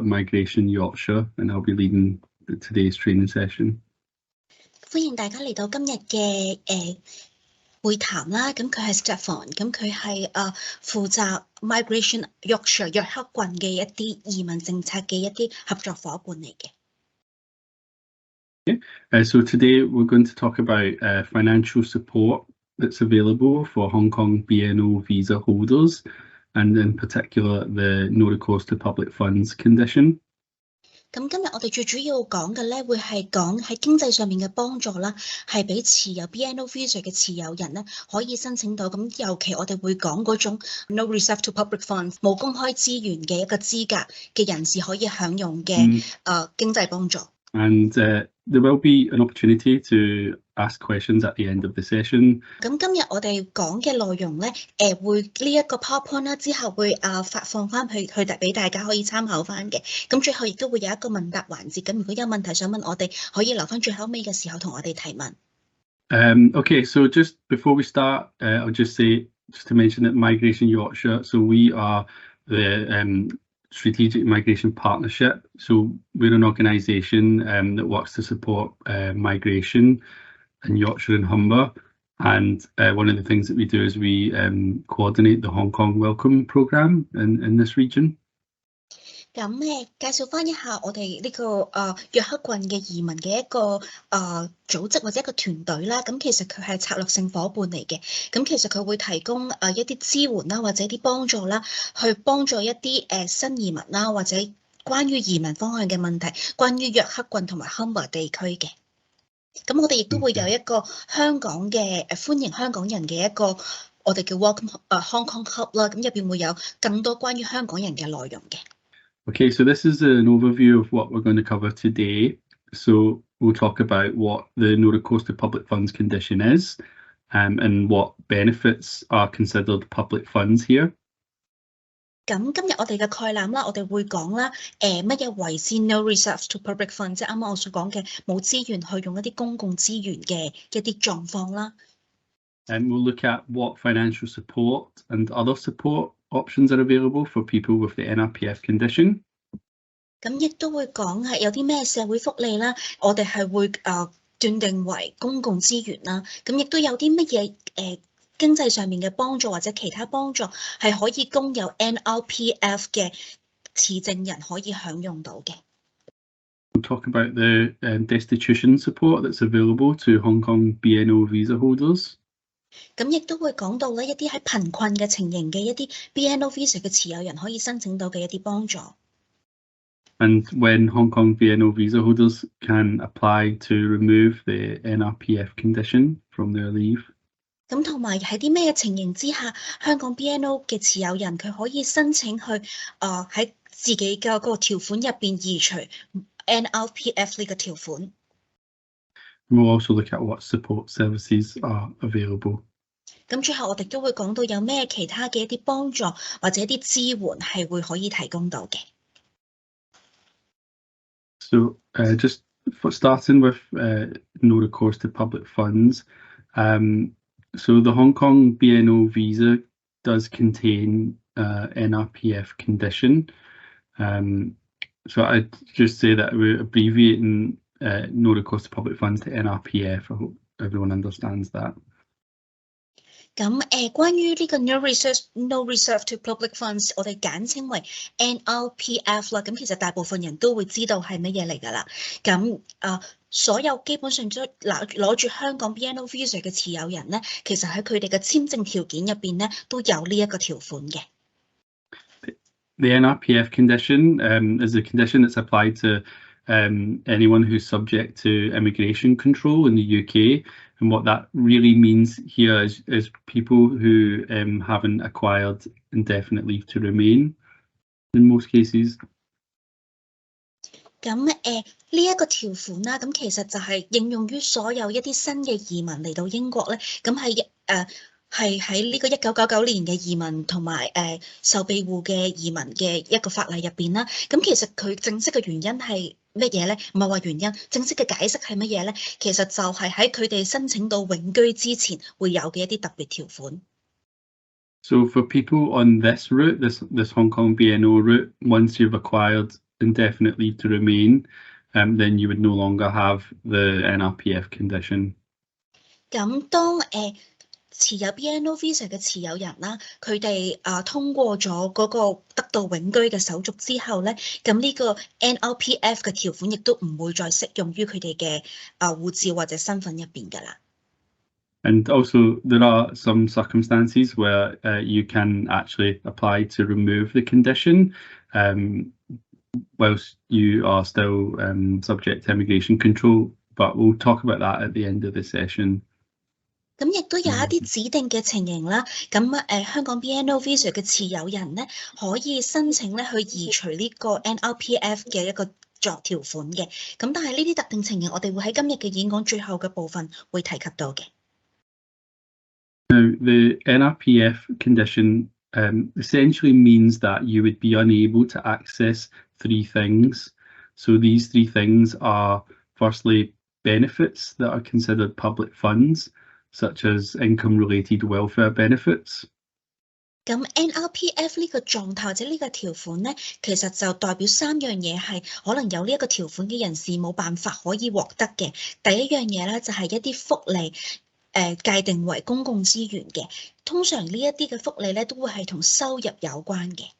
Migration Yorkshire, and I'll be leading today's training session. 歡迎大家嚟到今日嘅會談啦。咁佢係 Stefan， 咁佢係負責 Migration Yorkshire 約克郡嘅一啲移民政策嘅一啲合作伙伴嚟嘅。So today we're going to talk about financial support that's available for Hong Kong BNO visa holders, and in particular the no recourse to public funds condition. 咁今日我哋最主要講嘅咧，會係講喺經濟上面嘅幫助啦，係俾持有 BNO visa 嘅持有人咧可以申請到。咁尤其我哋會講嗰種 no recourse to public funds 冇公開資源嘅一個資格嘅人士可以享用嘅經濟幫助。And there will be an opportunity to ask questions at the end of the session. 咁今日我哋講嘅內容咧，會呢一個 PowerPoint 啦，之後會發放翻去俾大家可以參考翻嘅。咁最後亦都會有一個問答環節。咁如果有問題想問我哋，可以留翻最後尾嘅時候同我哋提問。Okay, so just before we start, I'll just to mention that Migration Yorkshire, so we are the Strategic Migration Partnership. So we're an organisation that works to support migration in Yorkshire and Humber. And one of the things that we do is we coordinate the Hong Kong Welcome Programme in this region. 咁介紹翻一下我哋呢個約克郡嘅移民嘅一個組織或者一個團隊啦。咁其實佢係策略性夥伴嚟嘅。咁其實佢會提供一啲支援啦，或者啲幫助啦，去幫助一啲新移民啦，或者關於移民方向嘅問題，關於約克郡同埋 Humber 地區嘅。咁我哋亦都會有一個香港嘅歡迎香港人嘅一個我哋叫 Welcome Hong Kong Hub 啦。咁入邊會有更多關於香港人嘅內容嘅。Okay, so this is an overview of what we're going to cover today. So we'll talk about what the no recourse to public funds condition is, and what benefits are considered public funds here. 咁今日我哋嘅概覽啦，我哋會講啦，乜嘢為之 no recourse to public funds， 即係啱啱我所講嘅冇資源去用一啲公共資源嘅一啲狀況啦。And we'll look at what financial support and other support options are available for people with the NRPF condition. 咁亦都會講係有啲咩社會福利啦，我哋係會斷定為公共資源啦。咁亦都有啲乜嘢經濟上面嘅幫助或者其他幫助係可以供有 NRPF 嘅持證人可以享用到嘅。We'll talk about the destitution support that's available to Hong Kong BNO visa holders. 咁亦都會講到咧一啲喺貧困嘅情形嘅一啲 BNO visa 嘅持有人可以申請到嘅一啲幫助。And when Hong Kong BNO visa holders can apply to remove the NRPF condition from their leave. 咁同埋喺啲咩情形之下，香港 BNO 嘅持有人佢可以申請去喺自己嘅個條款入邊移除 NRPF 呢個條款。We'll also look at what support services are available. 咁最後我哋都會講到有咩其他嘅一啲幫助或者一啲支援係會可以提供到嘅。So just for starting with no recourse to public funds. So the Hong Kong BNO visa does contain NRPF condition. So I'd just say that we're abbreviating no recourse to public funds to NRPF. I hope everyone understands that. 咁關於呢個 no recourse to public funds， 我哋簡稱為 NRPF 啦。咁其實大部分人都會知道係乜嘢嚟㗎啦。咁所有基本上都攞住香港 BNO visa 嘅持有人咧，其實喺佢哋嘅簽證條件入邊咧都有呢一個條款嘅。The NRPF condition is a condition that's applied to anyone who's subject to immigration control in the UK. And what that really means here is people who haven't acquired indefinite leave to remain in most cases. 咁呢一個條款啦，咁其實就係應用於所有一啲新嘅移民嚟到英國咧，咁係喺呢個1999年嘅移民同埋受庇護嘅移民嘅一個法例入邊啦。咁其實佢正式嘅原因係乜嘢咧？唔係話原因，正式嘅解釋係乜嘢咧？其實就係喺佢哋申請到永居之前會有嘅一啲特別條款。So for people on this route, this Hong Kong BNO route, once you've acquired indefinite leave to remain, then you would no longer have the NRPF condition. 咁當持有 BNO visa 嘅持有人啦，佢哋通過咗嗰個得到永居嘅手續之後咧，咁呢個 NRPF 嘅條款亦都唔會再適用於佢哋嘅護照或者身份入邊㗎啦。And also, there are some circumstances where you can actually apply to remove the condition whilst you are still subject to immigration control, but we'll talk about that at the end of the session. 咁亦都有一啲指定嘅情形啦，咁香港 BNO visa 嘅持有人咧，可以申請咧去移除呢個 NRPF 嘅一個條款嘅，咁但係呢啲特定情形，我哋會喺今日嘅演講最後嘅部分會提及到嘅。Now, the NRPF condition essentially means that you would be unable to access three things. So these three things are, firstly, benefits that are considered public funds, such as income-related welfare benefits. 咁 NRPF 呢個狀態或者呢個條款咧，其實就代表三樣嘢係可能有呢一個條款嘅人士冇辦法可以獲得嘅。第一樣嘢咧就係一啲福利界定為公共資源嘅，通常呢一啲嘅福利咧都會係同收入有關嘅。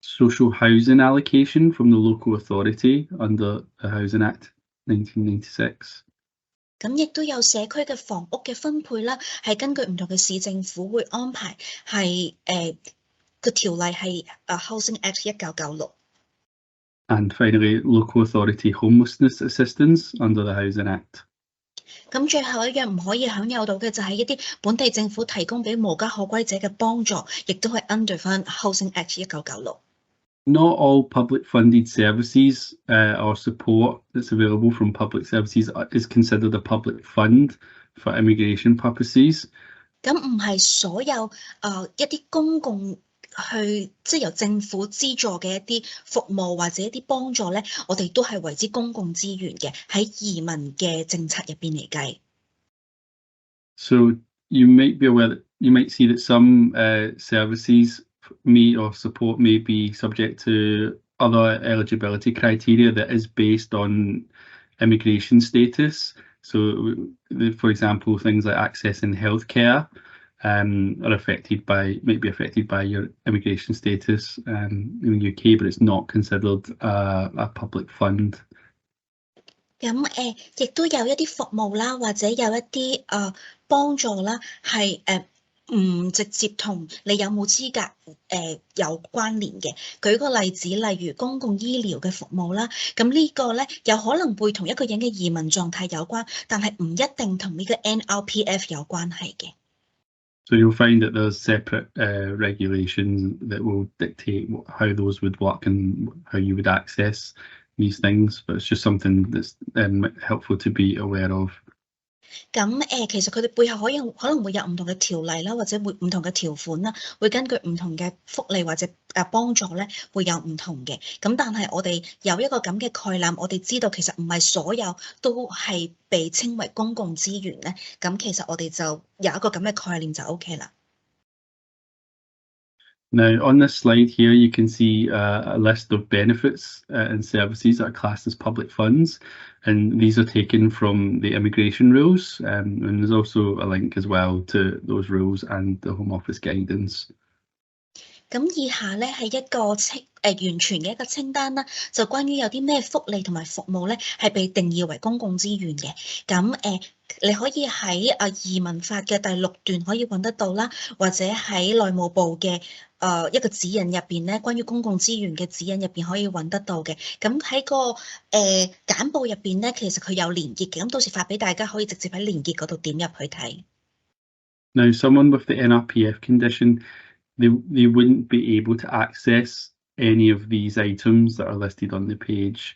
Social housing allocation from the local authority under the Housing Act 1996. 咁亦都有社區嘅房屋嘅分配啦，係根據唔同嘅市政府會安排，係個條例係Housing Act 1996。And finally, local authority homelessness assistance under the Housing Act. 咁最後一樣唔可以享有到嘅就係一啲本地政府提供俾無家可歸者嘅幫助，亦都係 under 翻 Housing Act 1996。Not all public funded services or support that's available from public services is considered a public fund for immigration purposes. 咁唔係所有一啲公共即係由政府資助嘅一啲服務或者一啲幫助咧，我哋都係為之公共資源嘅，喺移民嘅政策入邊嚟計。So you might be aware that you might see that some services or support may be subject to other eligibility criteria that is based on immigration status. So, for example, things like accessing healthcare might be affected by your immigration status in the UK, but it's not considered a public fund. 咁亦都有一啲服務啦，或者有一啲幫助啦，係唔直接同你有冇資格有關聯嘅。舉個例子，例如公共醫療嘅服務啦，咁呢個咧有可能會同一個人嘅移民狀態有關，但係唔一定同呢個 NRPF 有關係嘅。So you'll find that there's separate regulations that will dictate how those would work and how you would access these things, but it's just something that's helpful to be aware of. 咁其實佢哋背後可能會有唔同嘅條例啦，或者會唔同嘅條款啦，會根據唔同嘅福利或者幫助咧，會有唔同嘅。咁但係我哋有一個咁嘅概念，我哋知道其實唔係所有都係被稱為公共資源咧。咁其實我哋就有一個咁嘅概念就 OK 啦。Now, on this slide here, you can see a list of benefits and services that are classed as public funds, and these are taken from the immigration rules, and there's also a link as well to those rules and the Home Office guidance. 咁以下咧係一個完全嘅一個清單啦，就關於有啲咩福利同埋服務咧係被定義為公共資源嘅。咁你可以喺移民法嘅第6段可以揾得到啦，或者喺內務部嘅一個指引入邊咧，關於公共資源嘅指引入邊可以揾得到嘅。咁喺個簡報入邊咧，其實佢有連結嘅，咁到時發俾大家可以直接喺連結嗰度點入去睇。Now, someone with the NRPF condition, they wouldn't be able to access any of these items that are listed on the page.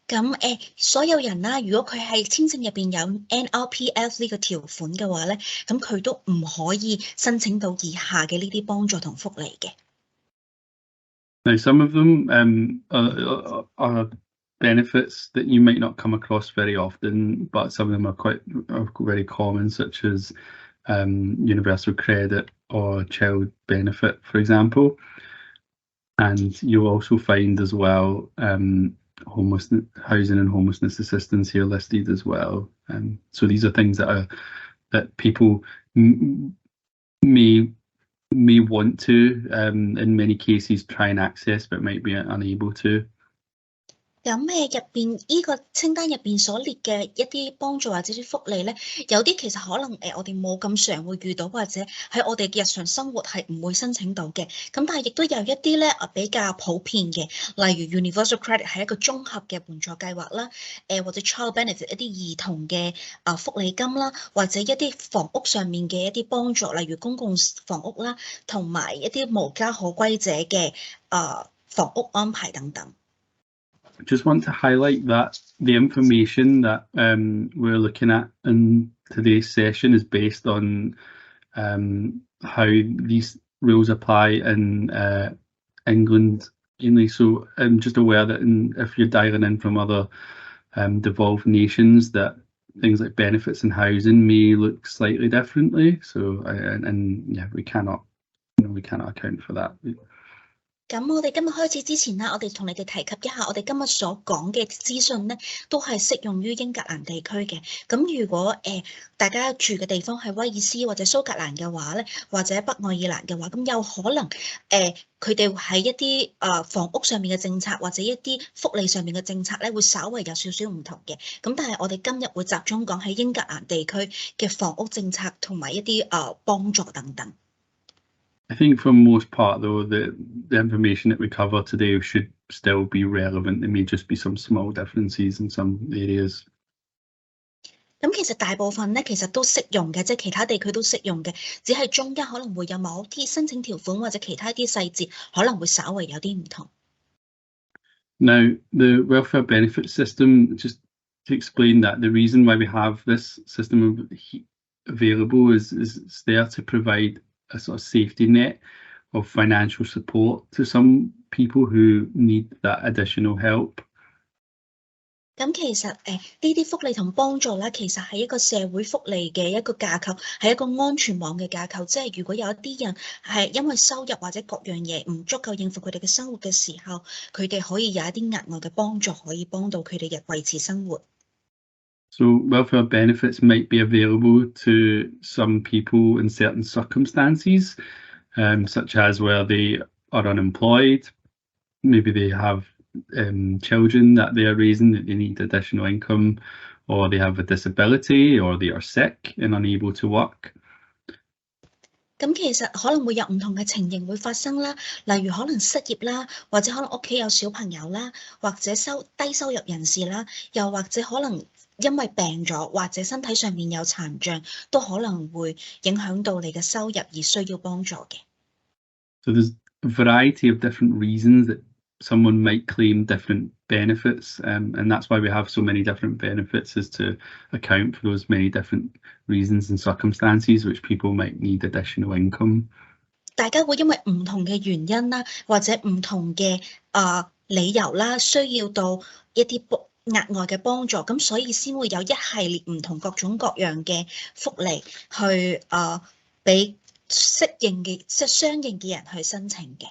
咁所有人啦，如果佢係簽證入邊有 NRPF 呢個條款嘅話咧，咁佢都唔可以申請到以下嘅呢啲幫助同福利嘅。Now, some of them are benefits that you might not come across very often, but some of them are very common, such as universal credit or child benefit, for example. And you'll also find as well housing and homelessness assistance here listed as well. So these are things that people may want to, in many cases, try and access, but might be unable to. 咁入邊依個清單入邊所列嘅一啲幫助或者啲福利咧，有啲其實可能我哋冇咁常會遇到，或者喺我哋嘅日常生活係唔會申請到嘅。咁但係亦都有一啲咧比較普遍嘅，例如 Universal Credit 係一個綜合嘅援助計劃啦，或者 Child Benefit 一啲兒童嘅福利金啦，或者一啲房屋上面嘅一啲幫助，例如公共房屋啦，同埋一啲無家可歸者嘅房屋安排等等。Just want to highlight that the information that we're looking at in today's session is based on how these rules apply in England mainly. So I'm just aware that if you're dialing in from other devolved nations, that things like benefits and housing may look slightly differently. So and yeah, we cannot account for that. 咁我哋今日開始之前啦，我哋同你哋提及一下，我哋今日所講嘅資訊咧，都係適用於英格蘭地區嘅。咁如果大家住嘅地方係威爾斯或者蘇格蘭嘅話咧，或者北愛爾蘭嘅話，咁有可能佢哋喺一啲房屋上面嘅政策或者一啲福利上面嘅政策咧，會稍為有少少唔同嘅。咁但係我哋今日會集中講喺英格蘭地區嘅房屋政策同埋一啲幫助等等。I think for most part, though, the information that we cover today should still be relevant. There may just be some small differences in some areas. 咁其實大部分咧，其實都適用嘅，即係其他地區都適用嘅，只係中間可能會有某啲申請條款或者其他啲細節可能會稍為有啲唔同。Now, the welfare benefit system, just to explain that, the reason why we have this system available is there to provide a sort of safety net of financial support to some people who need that additional help. 咁其實呢啲福利同幫助咧，其實係一個社會福利嘅一個架構，係一個安全網嘅架構。即係如果有一啲人係因為收入或者各樣嘢唔足夠應付佢哋嘅生活嘅時候，佢哋可以有一啲額外嘅幫助，可以幫到佢哋維持生活。So welfare benefits might be available to some people in certain circumstances, such as where they are unemployed, maybe they have children that they are raising that they need additional income, or they have a disability, or they are sick and unable to work. 咁其實可能會有唔同嘅情形會發生啦，例如可能失業啦，或者可能屋企有小朋友啦，或者低收入人士啦，又或者可能因為病咗或者身體上面有殘障，都可能會影響到你嘅收入而需要幫助嘅。So there's a variety of different reasons that someone might claim different benefits, and that's why we have so many different benefits, is to account for those many different reasons and circumstances which people might need additional income. 大家會因為唔同嘅原因啦，或者唔同嘅理由啦，需要到一啲額外嘅幫助，咁所以先會有一系列唔同各種各樣嘅福利去俾相應嘅人去申請嘅。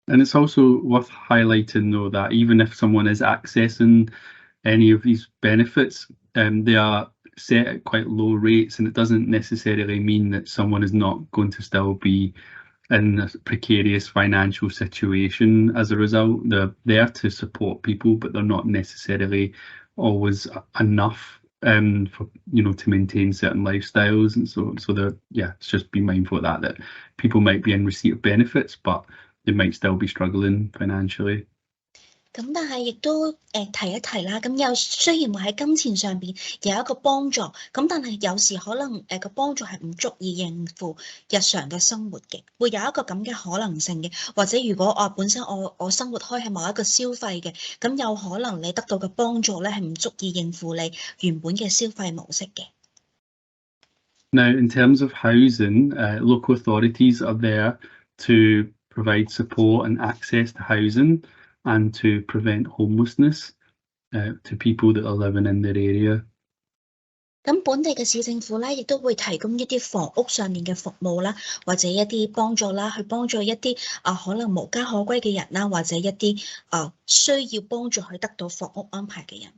And it's also worth highlighting, though, that even if someone is accessing any of these benefits, they are set at quite low rates, and it doesn't necessarily mean that someone is not going to still be in a precarious financial situation as a result. They're there to support people, but they're not necessarily always enough for to maintain certain lifestyles. And so they're, it's just be mindful of that people might be in receipt of benefits, but they might still be struggling financially. 咁但係亦都提一提啦，咁雖然會喺金錢上邊有一個幫助，咁但係有時可能個幫助係唔足以應付日常嘅生活嘅，會有一個咁嘅可能性嘅。或者如果本身我生活開係某一個消費嘅，咁有可能你得到嘅幫助咧係唔足以應付你原本嘅消費模式嘅。Now, in terms of housing, local authorities are there to provide support and access to housing and to prevent homelessness to people that are living in their area. 咁本地嘅市政府咧，亦都會提供一啲房屋上面嘅服務啦，或者一啲幫助啦，去幫助一啲可能無家可歸嘅人啦，或者一啲需要幫助去得到房屋安排嘅人。